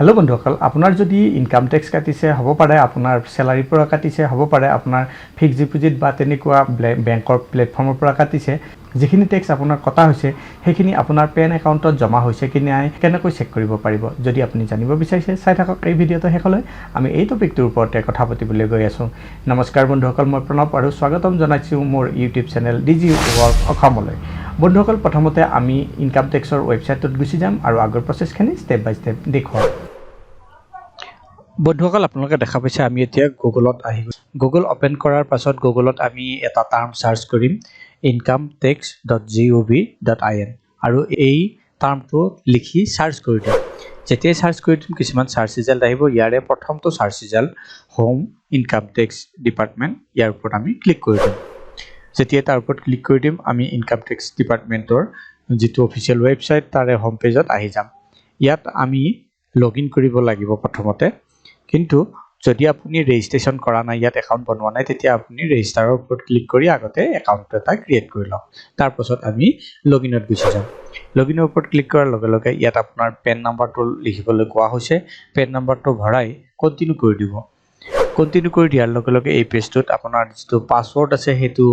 hello बंधुসকল আপোনাৰ যদি income tax কাটিছে হ'ব পাৰে আপোনাৰ স্যালাৰিৰ পৰা কাটিছে হ'ব পাৰে আপোনাৰ ফিক্স ডিপোজিট বা তেনেকুৱা বেংকৰ প্লেটফৰ্মৰ পৰা কাটিছে যিখিনি টেক্স আপোনাৰ কটা হৈছে সেইখিনি আপোনাৰ পেন একাউণ্টত জমা হৈছে কি নাই কেনেকৈ চেক কৰিব পাৰিব যদি আপুনি জানিব বিচাৰিছে চাই থাকক এই ভিডিঅটো শেষলৈ আমি এই টপিকটোৰ ওপৰতে কথা পাতিবলৈ গৈ আছো নমস্কাৰ বন্ধুসকল মই প্ৰণৱ আৰু স্বাগতম জনাইছো মোৰ ইউটিউব চেনেল ডিজি ৱৰ্ক অসমলৈ বন্ধুসকল প্ৰথমতে আমি ইনকাম টেক্সৰ ৱেবছাইটত গুচি যাম আৰু আগৰ প্ৰচেছখিনি ষ্টেপ বাই ষ্টেপ দেখুৱাম বন্ধুসকল আপোনালোকে দেখা পাইছে আমি এতিয়া গুগলত আহি গুগল ওপেন কৰাৰ পাছত গুগলত আমি এটা টাৰ্ম সাৰ্চ কৰিম incometax.gov.in আৰু এই টাৰ্মটো লিখি সাৰ্চ কৰি দিম যেতিয়া সাৰ্চ কৰি দিম কিছুমান সাৰ্চ ৰিজাল্ট আহিব ইয়াৰে প্ৰথমটো search result home income tax department ইয়াৰ ওপৰত আমি ক্লিক কৰি দিম যেতিয়া তাৰ ওপৰত ক্লিক কৰি দিম আমি ইনকাম টেক্স ডিপাৰ্টমেন্টৰ যেটো অফিচিয়েল ৱেবছাইট তাৰে হোম পেজত আহি যাম ইয়াত আমি লগইন কৰিব লাগিব প্ৰথমতে কিন্তু যদি আপুনি ৰেজিষ্ট্ৰেচন কৰা নাই ইয়াত একাউণ্ট বনোৱা নাই তেতিয়া আপুনি ৰেজিষ্টাৰৰ ওপৰত ক্লিক কৰি আগতে একাউণ্ট এটা ক্ৰিয়েট কৰি লওক তাৰ পাছত আমি লগইনত গুচি যাম লগইনৰ ওপৰত ক্লিক কৰাৰ লগে লগে ইয়াত আপোনাৰ পেন নাম্বাৰটো লিখিবলৈ কোৱা হৈছে পেন নাম্বাৰটো ভৰাই কন্টিনিউ কৰি দিব কন্টিনিউ কৰি দিয়াৰ লগে লগে এই পেজটোত আপোনাৰ যেটো পাসওয়াৰ্ড আছে হেতু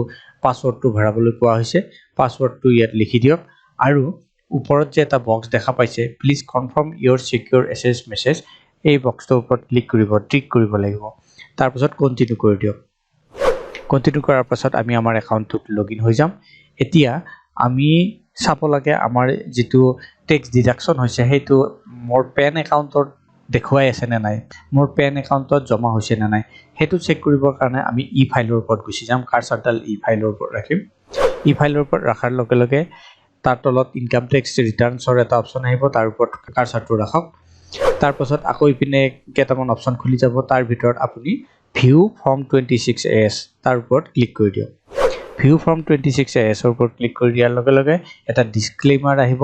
পাসওয়াৰ্ডটো ভৰাবলৈ কোৱা হৈছে পাসওয়াৰ্ডটো ইয়াত লিখি দিয়ক আৰু ওপৰত যে এটা বক্স দেখা পাইছে please confirm your সিকিউৰ SS message এই বক্সটোৰ ওপৰত ক্লিক কৰিব টিক কৰিব লাগিব তাৰ পাছত কন্টিনিউ কৰি দিয়ক কন্টিনিউ কৰাৰ পাছত আমি আমাৰ একাউণ্টত লগইন হৈ যাম এতিয়া আমি চাব লাগে আমাৰ যেটো টেক্স ডিডাকশন হৈছে হেতু মোৰ পেন একাউণ্টত দেখুৱাই আছে নে নাই মোৰ পেন একাউণ্টত জমা হৈছে নে নাই হেতু চেক কৰিবৰ কাৰণে আমি ই ফাইলৰ ওপৰত গুচি যাম কাৰ্সাৰডাল ই ফাইলৰ ওপৰত ৰাখিম ই ফাইলৰ ওপৰত ৰাখাৰ লগে লগে তাৰ তলত ইনকাম টেক্স ৰিটাৰ্ণছৰ এটা অপচন আহিব তাৰ ওপৰত কাৰ্সাৰটো ৰাখক তাৰ পাছত আকৌ ইপিনে কেটামান অপচন খুলি যাব তাৰ ভিতৰত আপুনি ভিউ ফৰ্ম 26AS তাৰ ওপৰত ক্লিক কৰি দিয়ক ভিউ ফৰ্ম 26AS ৰ ওপৰত ক্লিক কৰি দিয়াৰ লগে লগে এটা ডিসক্লেইমাৰ আহিব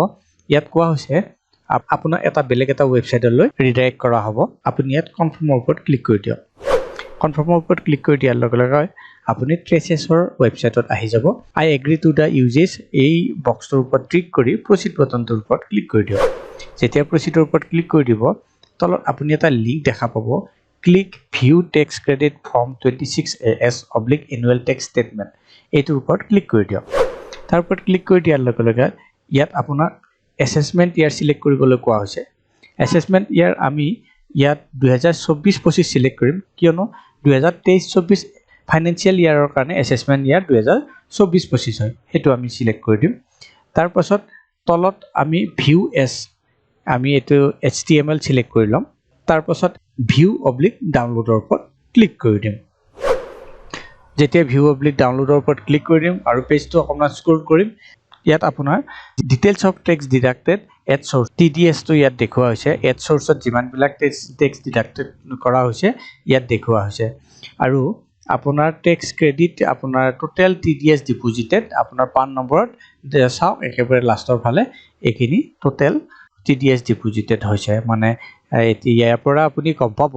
ইয়াত কোৱা হৈছে আপোনাৰ এটা বেলেগ এটা ৱেবছাইটলৈ ৰিডাইৰেক্ট কৰা হ'ব আপুনি ইয়াত কনফাৰ্মৰ ওপৰত ক্লিক কৰি দিয়ক কনফাৰ্মৰ ওপৰত ক্লিক কৰি দিয়াৰ লগে লগে আপুনি ট্ৰেচেছৰ ৱেবছাইটত আহি যাব আই এগ্ৰি টু দা ইউজেছ এই বক্সটোৰ ওপৰত ক্লিক কৰি প্ৰচিড বাটনটোৰ ওপৰত ক্লিক কৰি দিয়ক যেতিয়া প্ৰচিডৰ ওপৰত ক্লিক কৰি দিব তলত আপুনি এটা লিংক দেখা পাব click view tax credit form 26AS/এনুৱেল টেক্স ষ্টেটমেন্ট এইটোৰ ওপৰত ক্লিক কৰি দিয়ক তাৰ ওপৰত ক্লিক কৰি দিয়াৰ লগে লগে ইয়াত আপোনাৰ এসেসমেন্ট ইয়াৰ সিলেক্ট কৰিবলৈ কোৱা হৈছে এসেসমেন্ট ইয়াৰ আমি ইয়াত 2024-25 সিলেক্ট কৰিম কিয়নো 2023-24 ফাইনান্সিয়েল ইয়াৰৰ কাৰণে এসেসমেন্ট ইয়াৰ 2024-25 হয় হেতু আমি সিলেক্ট কৰি দিম তাৰ পাছত তলত আমি ভিউ এছ আমি এটো HTML সিলেক্ট কৰি লম তাৰ পাছত ভিউ/ডাউনলোডৰ ওপৰত ক্লিক কৰি দিম যেতিয়া ভিউ/ডাউনলোডৰ ওপৰত ক্লিক কৰি দিম আৰু পেজটো অকমান স্ক্ৰল কৰিম ইয়াত আপোনাৰ details of tax deducted at source TDS টো ইয়াত দেখুৱা হৈছে এট সোৰ্সত যিমান বিলাক টেক্স ডিডাক্টেড কৰা হৈছে ইয়াত দেখুৱা হৈছে আৰু আপোনাৰ টেক্স ক্ৰেডিট আপোনাৰ টোটাল TDS ডিপোজিটেড আপোনাৰ পান নম্বৰত চাও একেবাৰে লাষ্টৰ ফালে এখিনি টোটাল TDS ডিপোজিটেড হৈছে মানে ইয়াৰ পৰা আপুনি গম পাব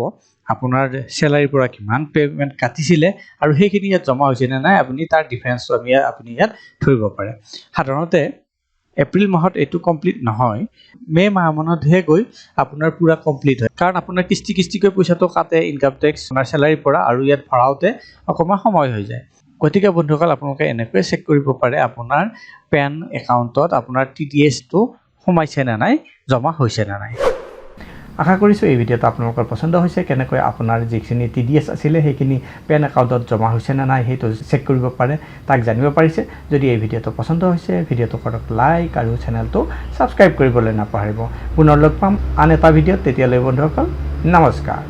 আপোনাৰ স্যালাৰিৰ পৰা কিমান পেমেন্ট কাটিছিলে আৰু সেইখিনি ইয়াত জমা হৈছে নে নাই আপুনি তাৰ ডিফাৰেন্সটো আপুনি ইয়াত ধৰিব পাৰে সাধাৰণতে এপ্ৰিল মাহত এটো কমপ্লিট নহয় মে মাহ মানতহে গৈ আপোনাৰ পুৰা কমপ্লিট হয় কাৰণ আপোনাৰ কিস্তিকৈ পইচাটো কাটে ইনকাম টেক্স আপোনাৰ স্যালাৰিৰ পৰা আৰু ইয়াত ভৰাওতে অকমান সময় হৈ যায় গতিকে বন্ধুসকল আপোনালোকে এনেকৈ চেক কৰিব পাৰে আপোনাৰ পেন একাউণ্টত আপোনাৰ TDS টো সোমাইছে না নাই জমা হৈছে না নাই আশা কৰিছো এই ভিডিঅটো আপোনালোকৰ পছন্দ হৈছে কেনেকৈ আপোনাৰ যিখিনি TDS আছিল সেইখিনি পেন একাউণ্টত জমা হৈছে না নাই হেতু চেক কৰিব পাৰে তাক জানিব পাৰিছে যদি এই ভিডিঅটো পছন্দ হৈছে ভিডিঅটো কৰক লাইক আৰু চেনেলটো সাবস্ক্ৰাইব কৰিবলৈ নাপাহৰিব পুনৰ লগ পাম আন এটা ভিডিঅত তেতিয়ালৈ বন্ধুসকল নমস্কাৰ